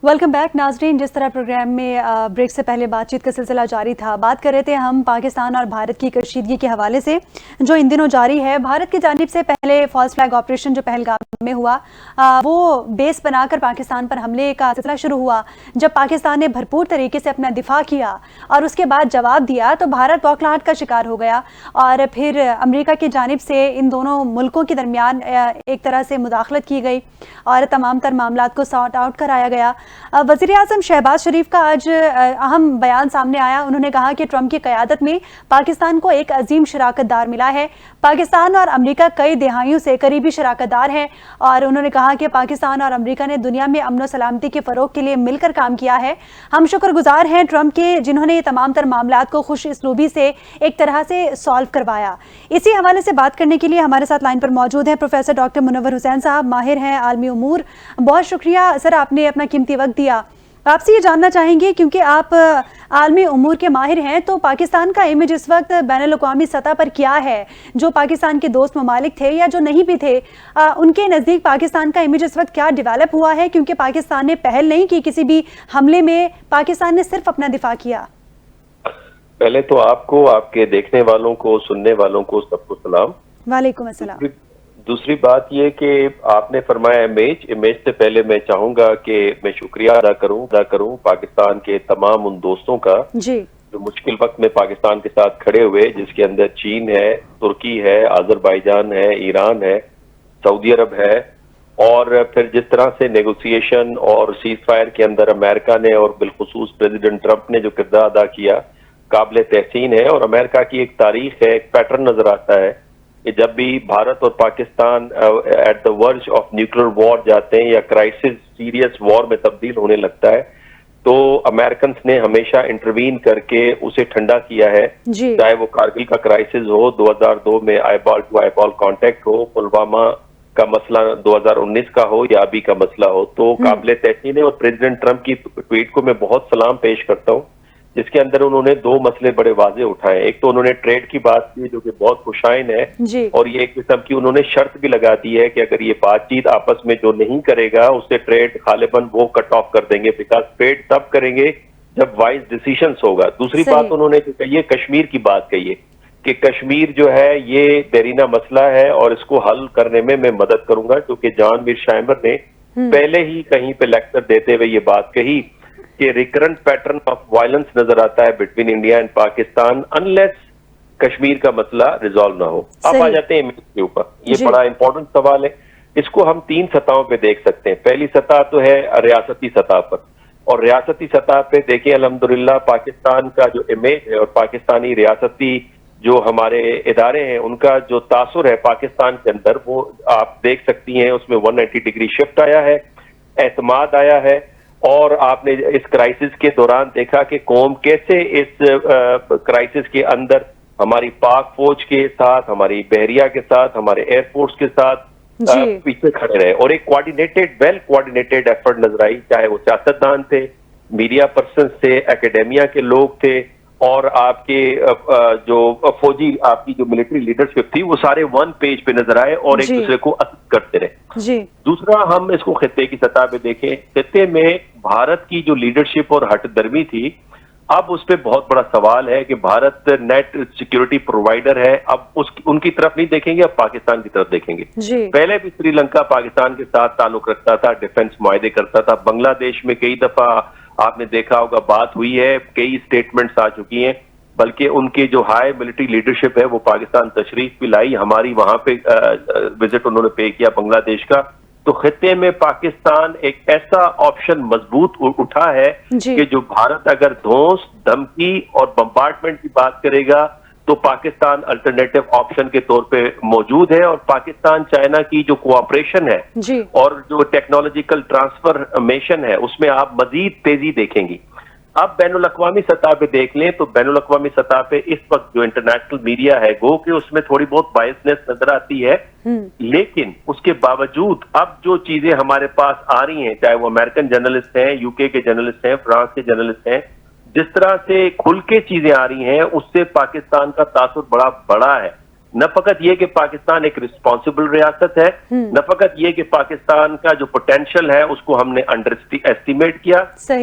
Welcome back नाजरीन। जिस तरह प्रोग्राम में ब्रेक से पहले बातचीत का सिलसिला जारी था, बात कर रहे थे हम पाकिस्तान और भारत की कशीदगी के हवाले से जो इन दिनों जारी है। भारत की जानिब से पहले फॉल्स फ्लैग ऑपरेशन जो पहलगाम में हुआ, वो बेस बनाकर पाकिस्तान पर हमले का सिलसिला शुरू हुआ। जब पाकिस्तान ने भरपूर तरीके से अपना दिफा किया और उसके बाद जवाब दिया तो भारत बौखलाहट का शिकार हो गया और फिर अमेरिका की जानिब से इन दोनों मुल्कों के दरमियान एक तरह से मुदाखलत की गई और तमाम तर मामला को सॉर्ट आउट कराया गया। वज़ीर आज़म शहबाज शरीफ का आज अहम बयान सामने आया। उन्होंने कहा कि ट्रंप की क़यादत में पाकिस्तान को एक अजीम शराकतदार मिला है। पाकिस्तान और अमेरिका कई दहाइयों से करीबी शराकतदार हैं और उन्होंने कहा कि पाकिस्तान और अमेरिका ने दुनिया में अमन सलामती के फ़रोग के लिए मिलकर काम किया है। हम शुक्रगुजार हैं ट्रंप के, जिन्होंने ये तमाम तर मामलात को खुश इसलूबी से एक तरह से सॉल्व करवाया। इसी हवाले से बात करने के लिए हमारे साथ लाइन पर मौजूद हैं प्रोफेसर डॉक्टर मुनव्वर हुसैन साहब, माहिर हैं आलमी उमूर। बहुत शुक्रिया सर, आपने अपना कीमती वक्त दिया। आपसे ये जानना चाहेंगे, क्योंकि आप आलमी उमूर के माहिर हैं, तो पाकिस्तान का इमेज इस वक्त बैनुल-अक़वामी सतह पर क्या है? जो पाकिस्तान के दोस्त ममालिक थे या जो नहीं भी थे, उनके नज़दीक पाकिस्तान का इमेज इस वक्त क्या डेवलप हुआ है? क्योंकि पाकिस्तान ने पहल नहीं की किसी भी हमले में, पाकिस्तान ने सिर्फ अपना दिफा किया। पहले तो आपको, आपके देखने वालों को, सुनने वालों को सबको सलाम। वालेकुम अस्सलाम। दूसरी बात ये कि आपने फरमाया इमेज से पहले मैं चाहूंगा कि मैं शुक्रिया अदा करूं पाकिस्तान के तमाम उन दोस्तों का जी, जो मुश्किल वक्त में पाकिस्तान के साथ खड़े हुए, जिसके अंदर चीन है, तुर्की है, अजरबैजान है, ईरान है, सऊदी अरब है। और फिर जिस तरह से नेगोशिएशन और सीज फायर के अंदर अमेरिका ने और बिलखुसूस प्रेसिडेंट ट्रंप ने जो किरदार अदा किया, काबिल तहसीन है। और अमेरिका की एक तारीख है, एक पैटर्न नजर आता है कि जब भी भारत और Pakistan at the verge of nuclear war जाते हैं या क्राइसिस सीरियस वॉर में तब्दील होने लगता है, तो अमेरिकन ने हमेशा इंटरवीन करके उसे ठंडा किया है। चाहे वो कारगिल का क्राइसिस हो, 2002 में आईबॉल टू आईबॉल कांटेक्ट हो, पुलवामा का मसला 2019 का हो या अभी का मसला हो, तो काबिल तहसीन है। और प्रेसिडेंट ट्रंप की ट्वीट को मैं बहुत सलाम पेश करता हूँ, जिसके अंदर उन्होंने दो मसले बड़े वाजे उठाए। एक तो उन्होंने ट्रेड की बात की, जो कि बहुत खुशाइन है, और ये एक किस्म की उन्होंने शर्त भी लगा दी है कि अगर ये बातचीत आपस में जो नहीं करेगा उससे ट्रेड गालिबन वो कट ऑफ कर देंगे, बिकॉज ट्रेड तब करेंगे जब वाइज डिसीजंस होगा। दूसरी बात उन्होंने जो कही है, कश्मीर की बात कही है कि कश्मीर जो है ये देरीना मसला है और इसको हल करने में मैं मदद करूंगा, क्योंकि जहान मीर शाइमर ने पहले ही कहीं पे लेक्चर देते हुए ये बात कही कि रिकरेंट पैटर्न ऑफ वायलेंस नजर आता है between India and Pakistan unless Kashmir का मसला रिजॉल्व ना हो। अब आ जाते हैं इमेज के ऊपर। ये बड़ा इंपॉर्टेंट सवाल है। इसको हम तीन सतहों पे देख सकते हैं। पहली सतह तो है रियासती सतह पर, और रियासती सतह पे देखें अल्हम्दुलिल्लाह पाकिस्तान का जो इमेज है और पाकिस्तानी रियासती जो हमारे इदारे हैं उनका जो तासुर है पाकिस्तान के अंदर, वो आप देख सकती हैं। उसमें 180 डिग्री शिफ्ट आया है, एतमाद आया है। और आपने इस क्राइसिस के दौरान देखा कि कौम कैसे इस क्राइसिस के अंदर हमारी पाक फौज के साथ, हमारी बहरिया के साथ, हमारे एयरफोर्स के साथ पीछे खड़े रहे और एक वेल कोऑर्डिनेटेड एफर्ट नजर आई। चाहे वो सियासतदान थे, मीडिया पर्सन थे, एकेडेमिया के लोग थे, और आपके जो फौजी, आपकी जो मिलिट्री लीडरशिप थी, वो सारे वन पेज पे नजर आए और एक दूसरे को असिस्ट करते रहे। दूसरा, हम इसको खित्ते की सतह पे देखें, खित्ते में भारत की जो लीडरशिप और हटदर्मी थी, अब उस पर बहुत बड़ा सवाल है कि भारत नेट सिक्योरिटी प्रोवाइडर है। अब उनकी तरफ नहीं देखेंगे, अब पाकिस्तान की तरफ देखेंगे। पहले भी श्रीलंका पाकिस्तान के साथ ताल्लुक रखता था, डिफेंस मुआहदे करता था। बांग्लादेश में कई दफा आपने देखा होगा बात हुई है, कई स्टेटमेंट्स आ चुकी हैं, बल्कि उनके जो हाई मिलिट्री लीडरशिप है वो पाकिस्तान तशरीफ भी लाई, हमारी वहां पे विजिट उन्होंने पे किया बांग्लादेश का। तो खित्ते में पाकिस्तान एक ऐसा ऑप्शन मजबूत उठा है कि जो भारत अगर धौंस, धमकी और बम्बार्डमेंट की बात करेगा तो पाकिस्तान अल्टरनेटिव ऑप्शन के तौर पे मौजूद है। और पाकिस्तान चाइना की जो कोऑपरेशन है और जो टेक्नोलॉजिकल ट्रांसफॉर्मेशन है, उसमें आप मजीद तेजी देखेंगी। अब बैनुल अक़वामी सतह पे देख लें तो बैनुल अक़वामी सतह पे इस वक्त जो इंटरनेशनल मीडिया है, गो कि उसमें थोड़ी बहुत बायसनेस नजर आती है, लेकिन उसके बावजूद अब जो चीजें हमारे पास आ रही हैं, चाहे वो अमेरिकन जर्नलिस्ट हैं, यूके के जर्नलिस्ट हैं, फ्रांस के जर्नलिस्ट हैं, जिस तरह से खुल के चीजें आ रही हैं, उससे पाकिस्तान का तासुर बड़ा है। न फकत ये कि पाकिस्तान एक रिस्पॉन्सिबल रियासत है, न फकत ये कि पाकिस्तान का जो पोटेंशियल है उसको हमने अंडर एस्टिमेट किया,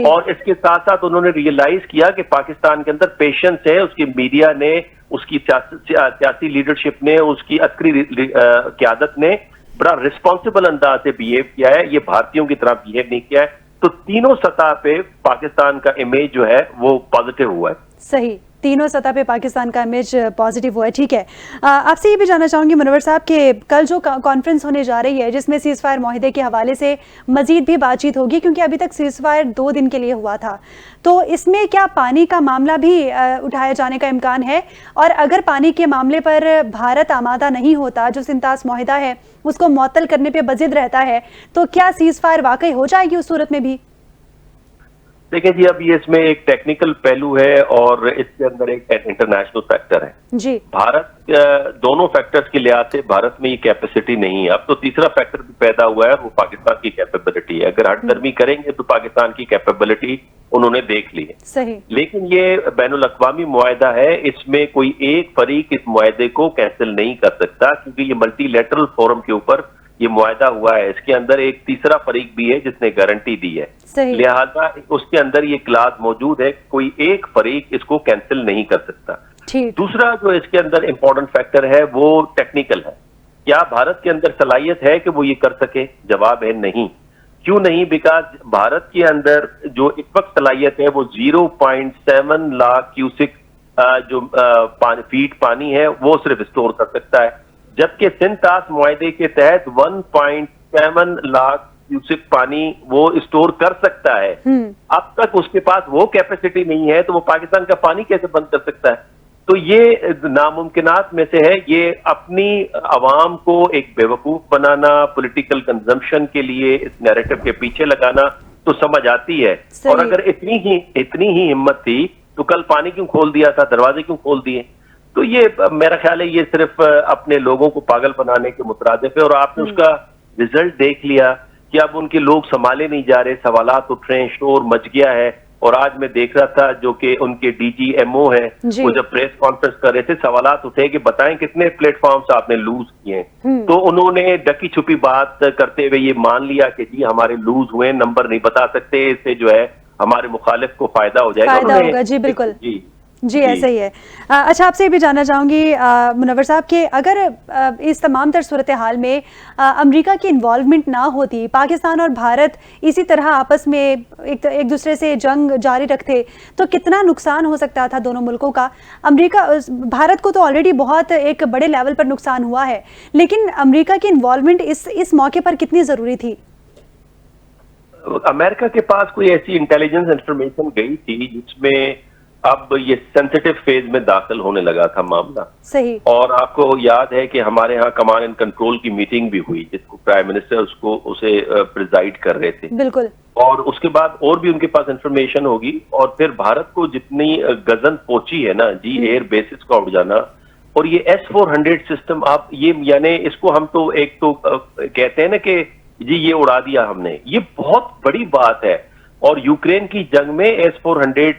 और इसके साथ साथ उन्होंने रियलाइज किया कि पाकिस्तान के अंदर पेशेंस है, उसकी मीडिया ने, उसकी सियासी लीडरशिप ने, उसकी अस्करी क़यादत ने बड़ा रिस्पॉन्सिबल अंदाज से बिहेव किया है, ये भारतीयों की तरह बिहेव नहीं किया है। तो तीनों सतह पे पाकिस्तान का इमेज जो है वो पॉजिटिव हुआ है। सही, तीनों सतह पे पाकिस्तान का इमेज पॉजिटिव हुआ है। ठीक है, आपसे ये भी जानना चाहूंगी मुनव्वर साहब कि कल जो कॉन्फ्रेंस होने जा रही है जिसमें सीज फायर माहिदे के हवाले से मजीद भी बातचीत होगी, क्योंकि अभी तक सीज फायर 2 दिन के लिए हुआ था, तो इसमें क्या पानी का मामला भी उठाया जाने का इम्कान है? और अगर पानी के मामले पर भारत आमादा नहीं होता, जो सिंतास माहिदा है उसको मुअत्तल करने पर बजिद रहता है, तो क्या सीज फायर वाकई हो जाएगी उस सूरत में भी? देखिए जी, अब ये इसमें एक टेक्निकल पहलू है और इसके अंदर एक इंटरनेशनल फैक्टर है जी। भारत दोनों फैक्टर्स के लिहाज से भारत में ये कैपेसिटी नहीं है। अब तो तीसरा फैक्टर भी पैदा हुआ है, वो पाकिस्तान की कैपेबिलिटी है। अगर हटदर्मी करेंगे तो पाकिस्तान की कैपेबिलिटी उन्होंने देख ली है। सही। लेकिन ये बैनुल अक़वामी मुआहदा है, इसमें कोई एक फरीक इस मुआहदे को कैंसिल नहीं कर सकता, क्योंकि ये मल्टीलैटरल फोरम के ऊपर ये मुआहदा हुआ है। इसके अंदर एक तीसरा फरीक भी है जिसने गारंटी दी है, लिहाजा उसके अंदर ये क्लास मौजूद है, कोई एक फरीक इसको कैंसिल नहीं कर सकता। दूसरा जो इसके अंदर इंपॉर्टेंट फैक्टर है वो टेक्निकल है। क्या भारत के अंदर सलाहियत है कि वो ये कर सके? जवाब है नहीं। क्यों नहीं? बिकॉज भारत के अंदर जो इस वक्त सलाहियत है वो 0.7 लाख क्यूसिक जो फीट पानी है वो सिर्फ स्टोर कर सकता है, जबकि सिंतास मुआहदे के तहत 1.7 लाख क्यूसिक पानी वो स्टोर कर सकता है। अब तक उसके पास वो कैपेसिटी नहीं है, तो वो पाकिस्तान का पानी कैसे बंद कर सकता है? तो ये नामुमकिनात में से है। ये अपनी अवाम को एक बेवकूफ बनाना, पॉलिटिकल कंजम्पशन के लिए इस नैरेटिव के पीछे लगाना तो समझ आती है। और अगर इतनी ही हिम्मत थी तो कल पानी क्यों खोल दिया था, दरवाजे क्यों खोल दिए? तो ये मेरा ख्याल है ये सिर्फ अपने लोगों को पागल बनाने के मुतरादिफ है। और आपने उसका रिजल्ट देख लिया कि अब उनके लोग संभाले नहीं जा रहे, सवालात उठ रहे हैं, शोर मच गया है। और आज मैं देख रहा था जो कि उनके DGMO है, वो जब प्रेस कॉन्फ्रेंस कर रहे थे, सवालात उठे कि बताएं कितने प्लेटफॉर्म्स आपने लूज किए। तो उन्होंने ढकी छुपी बात करते हुए ये मान लिया कि जी हमारे लूज हुए, नंबर नहीं बता सकते, इससे जो है हमारे मुखालिफ को फायदा हो जाएगा। फायदा होगा जी, बिल्कुल जी ऐसा ही है। अच्छा, आपसे ये भी जानना चाहूँगी मुनव्वर साहब कि अगर इस तमाम तर सूरत हाल में अमेरिका की इन्वॉल्वमेंट ना होती, पाकिस्तान और भारत इसी तरह आपस में एक दूसरे से जंग जारी रखते, तो कितना नुकसान हो सकता था दोनों मुल्कों का? भारत को तो ऑलरेडी बहुत एक बड़े लेवल पर नुकसान हुआ है, लेकिन अमेरिका की इन्वॉल्वमेंट इस मौके पर कितनी ज़रूरी थी? अमेरिका के पास कोई ऐसी इंटेलिजेंस इंफॉर्मेशन गई थी जिसमें अब ये सेंसिटिव फेज में दाखिल होने लगा था मामला। सही। और आपको याद है कि हमारे यहाँ कमांड एंड कंट्रोल की मीटिंग भी हुई जिसको प्राइम मिनिस्टर उसे प्रिजाइड कर रहे थे। बिल्कुल। और उसके बाद और भी उनके पास इंफॉर्मेशन होगी। और फिर भारत को जितनी गजन पहुंची है ना जी, एयर बेसिस का उड़ जाना, और ये S-400 सिस्टम, आप ये यानी इसको हम तो एक तो कहते हैं ना कि जी ये उड़ा दिया हमने, ये बहुत बड़ी बात है। और यूक्रेन की जंग में S-400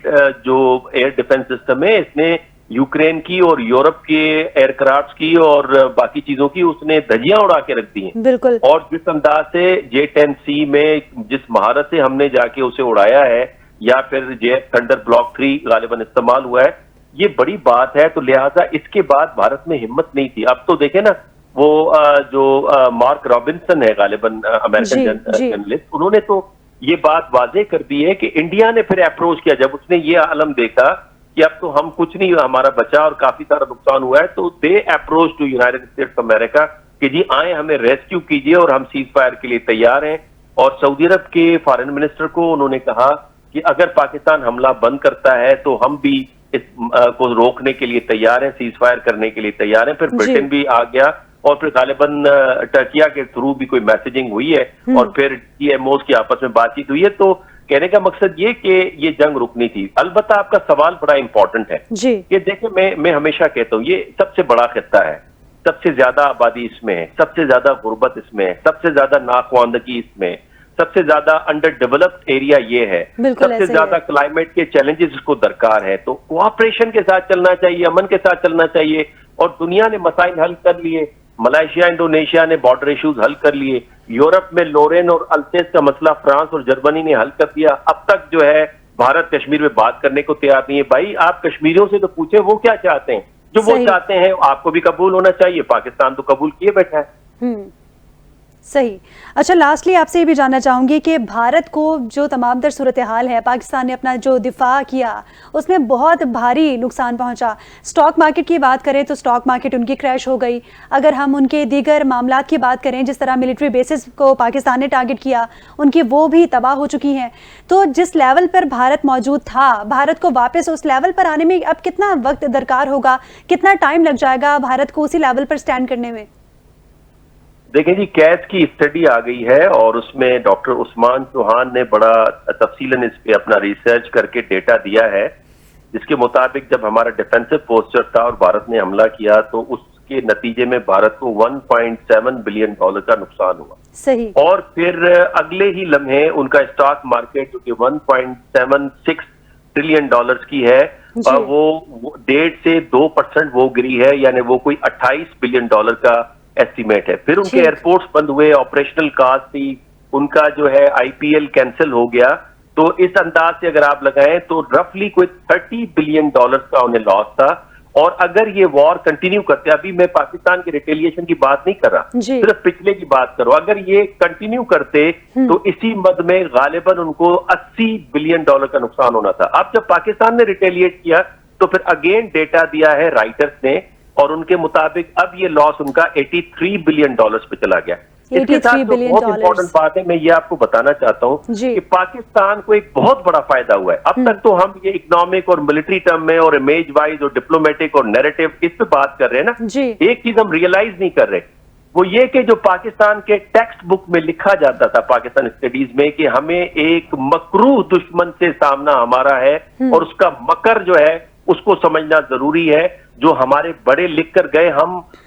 जो एयर डिफेंस सिस्टम है, इसने यूक्रेन की और यूरोप के एयरक्राफ्ट की और बाकी चीजों की उसने धज्जियां उड़ा के रख दी हैं। बिल्कुल। और जिस अंदाज से J-10C में जिस महारत से हमने जाके उसे उड़ाया है, या फिर JF थंडर ब्लॉक 3 गालिबन इस्तेमाल हुआ है, ये बड़ी बात है। तो लिहाजा इसके बाद भारत में हिम्मत नहीं थी। अब तो देखे ना, वो जो मार्क रॉबिन्सन है गालिबन अमेरिकन जर्नलिस्ट, उन्होंने तो ये बात वाजे कर दी है कि इंडिया ने फिर अप्रोच किया जब उसने ये आलम देखा कि अब तो हम कुछ नहीं, हमारा बचा और काफी सारा नुकसान हुआ है, तो they approach to United States America कि जी आए हमें रेस्क्यू कीजिए और हम सीज फायर के लिए तैयार हैं। और सऊदी अरब के फॉरेन मिनिस्टर को उन्होंने कहा कि अगर पाकिस्तान हमला बंद करता है तो हम भी इस को रोकने के लिए तैयार हैं, सीज फायर करने के लिए तैयार हैं। फिर ब्रिटेन भी आ गया और फिर गालिबन टर्किया के थ्रू भी कोई मैसेजिंग हुई है और फिर DMOs की आपस में बातचीत हुई है। तो कहने का मकसद ये कि ये जंग रुकनी थी। अलबत्ता आपका सवाल बड़ा इंपॉर्टेंट है कि देखिए, मैं हमेशा कहता हूँ ये सबसे बड़ा खित्ता है, सबसे ज्यादा आबादी इसमें है, सबसे ज्यादा गुर्बत इसमें है, सबसे ज्यादा नाखवानदगी इसमें है, सबसे ज्यादा अंडर डेवलप्ड एरिया ये है, बिल्कुल सबसे ऐसे ज्यादा है। क्लाइमेट के चैलेंजेस इसको दरकार है। तो कोऑपरेशन के साथ चलना चाहिए, अमन के साथ चलना चाहिए। और दुनिया ने मसाइल हल कर लिए, मलेशिया इंडोनेशिया ने बॉर्डर इश्यूज हल कर लिए, यूरोप में लोरेन और अल्सेस का मसला फ्रांस और जर्मनी ने हल कर दिया। अब तक जो है भारत कश्मीर में बात करने को तैयार नहीं है। भाई आप कश्मीरियों से तो पूछे वो क्या चाहते हैं, जो वो सही। चाहते हैं आपको भी कबूल होना चाहिए। पाकिस्तान तो कबूल किए बैठा है। सही। अच्छा, लास्टली आपसे ये भी जानना चाहूंगी कि भारत को जो तमाम तर सूरत हाल है, पाकिस्तान ने अपना जो दिफा किया उसमें बहुत भारी नुकसान पहुंचा। स्टॉक मार्केट की बात करें तो स्टॉक मार्केट उनकी क्रैश हो गई। अगर हम उनके दीगर मामलात की बात करें, जिस तरह मिलिट्री बेसिस को पाकिस्तान ने टारगेट किया, उनकी वो भी तबाह हो चुकी हैं। तो जिस लेवल पर भारत मौजूद था, भारत को वापस उस लेवल पर आने में अब कितना वक्त दरकार होगा, कितना टाइम लग जाएगा भारत को उसी लेवल पर स्टैंड करने में? देखिए जी, कैस की स्टडी आ गई है और उसमें डॉक्टर उस्मान चौहान ने बड़ा तफसीलन इस पे अपना रिसर्च करके डेटा दिया है, जिसके मुताबिक जब हमारा डिफेंसिव पोस्चर था और भारत ने हमला किया तो उसके नतीजे में भारत को $1.7 बिलियन का नुकसान हुआ। सही। और फिर अगले ही लम्हे उनका स्टॉक मार्केट जो कि $1.76 ट्रिलियन की है, वो 1.5 से 2% वो गिरी है, यानी वो कोई $28 बिलियन का एस्टीमेट है। फिर उनके एयरपोर्ट्स बंद हुए, ऑपरेशनल कॉस्ट थी, उनका जो है आईपीएल कैंसिल हो गया। तो इस अंदाज से अगर आप लगाएं तो रफली कोई $30 बिलियन का उन्हें लॉस था। और अगर ये वॉर कंटिन्यू करते, अभी मैं पाकिस्तान के रिटेलिएशन की बात नहीं कर रहा, सिर्फ पिछले की बात करो, अगर ये कंटिन्यू करते तो इसी मद में गालिबन उनको $80 बिलियन का नुकसान होना था। अब जब पाकिस्तान ने रिटेलिएट किया तो फिर अगेन डेटा दिया है राइटर्स ने, और उनके मुताबिक अब ये लॉस उनका $83 बिलियन पे चला गया। इसके साथ जो बहुत इंपॉर्टेंट बात है, मैं ये आपको बताना चाहता हूँ कि पाकिस्तान को एक बहुत बड़ा फायदा हुआ है। अब तक तो हम ये इकोनॉमिक और मिलिट्री टर्म में और इमेज वाइज और डिप्लोमेटिक और नैरेटिव इस पे बात कर रहे हैं ना, एक चीज हम रियलाइज नहीं कर रहे, वो ये कि जो पाकिस्तान के टेक्स्ट बुक में लिखा जाता था पाकिस्तान स्टडीज में कि हमें एक मकरूह दुश्मन से सामना हमारा है और उसका मकर जो है उसको समझना जरूरी है। जो हमारे बड़े लिख कर गए,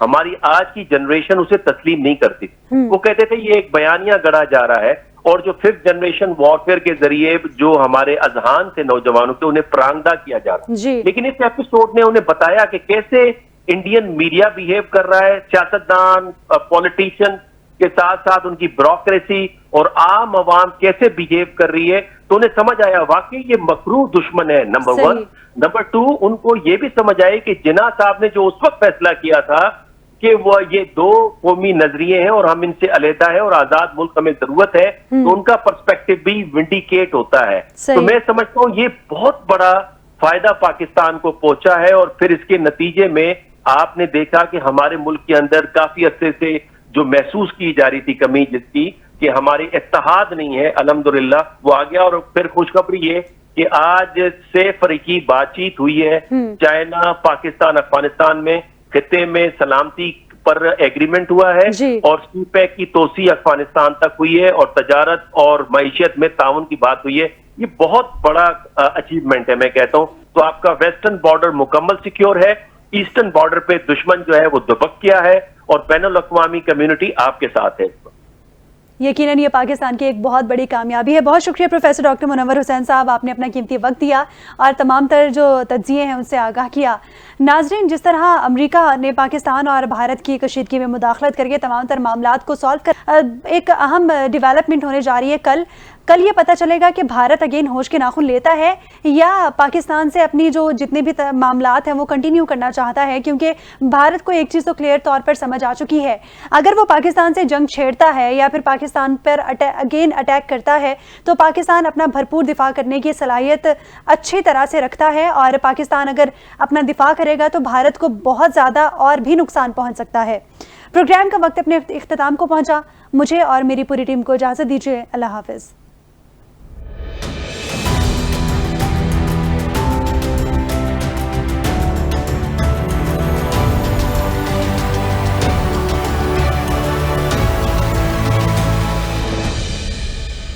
हमारी आज की जनरेशन उसे तस्लीम नहीं करती। वो कहते थे ये एक बयानिया गढ़ा जा रहा है, और जो 5th जनरेशन वॉरफेयर के जरिए जो हमारे अजहान थे नौजवानों के, उन्हें प्रांगदा किया जा रहा है। लेकिन इस एपिसोड ने उन्हें बताया कि कैसे इंडियन मीडिया बिहेव कर रहा है, सियासतदान, पॉलिटिशियन के साथ साथ उनकी ब्यूरोक्रेसी और आम आवाम कैसे बिहेव कर रही है। तो उन्हें समझ आया वाकई ये मकरूह दुश्मन है, नंबर 1। नंबर 2, उनको ये भी समझ आए कि जिन्ना साहब ने जो उस वक्त फैसला किया था कि वो ये 2 कौमी नजरिए हैं और हम इनसे अलहदा है और आजाद मुल्क हमें जरूरत है, तो उनका पर्सपेक्टिव भी विंडिकेट होता है। तो मैं समझता हूँ ये बहुत बड़ा फायदा पाकिस्तान को पहुंचा है। और फिर इसके नतीजे में आपने देखा कि हमारे मुल्क के अंदर काफी अरसे से जो महसूस की जा रही थी कमी, जिसकी कि हमारी इत्तेहाद नहीं है, अल्हम्दुलिल्लाह वो आ गया। और फिर खुशखबरी ये कि आज से फरीकी बातचीत हुई है, चाइना, पाकिस्तान, अफगानिस्तान में खिते में सलामती पर एग्रीमेंट हुआ है, और सीपैक की तोसी अफगानिस्तान तक हुई है, और तजारत और मईशत में ताउन की बात हुई है। ये बहुत बड़ा अचीवमेंट है, मैं कहता हूं। तो आपका वेस्टर्न बॉर्डर मुकम्मल सिक्योर है, ईस्टर्न बॉर्डर पे दुश्मन जो है वो दुबक किया है, और बैनुल अक़वामी कम्युनिटी आपके साथ है। यकीनन ये पाकिस्तान की एक बहुत बड़ी कामयाबी है। बहुत शुक्रिया प्रोफेसर डॉक्टर मुनव्वर हुसैन साहब, आपने अपना कीमती वक्त दिया और तमाम तर जो तज्ज़िये हैं उनसे आगाह किया। नाजरीन, जिस तरह अमेरिका ने पाकिस्तान और भारत की कशीदगी में मुदाखलत करके तमाम तर मामलात को सॉल्व कर, एक अहम डेवलपमेंट होने जा रही है। कल ये पता चलेगा कि भारत अगेन होश के नाखून लेता है या पाकिस्तान से अपनी जो जितने भी मामलात हैं वो कंटिन्यू करना चाहता है, क्योंकि भारत को एक चीज़ तो क्लियर तौर पर समझ आ चुकी है, अगर वो पाकिस्तान से जंग छेड़ता है या फिर पाकिस्तान पर अगेन अटैक करता है तो पाकिस्तान अपना भरपूर दिफा करने की सलाहियत अच्छी तरह से रखता है, और पाकिस्तान अगर अपना दिफा करेगा तो भारत को बहुत ज़्यादा और भी नुकसान पहुँच सकता है। प्रोग्राम का वक्त अपने इख्तिताम को पहुँचा। मुझे और मेरी पूरी टीम को इजाज़त दीजिए। अल्लाह हाफ़िज़।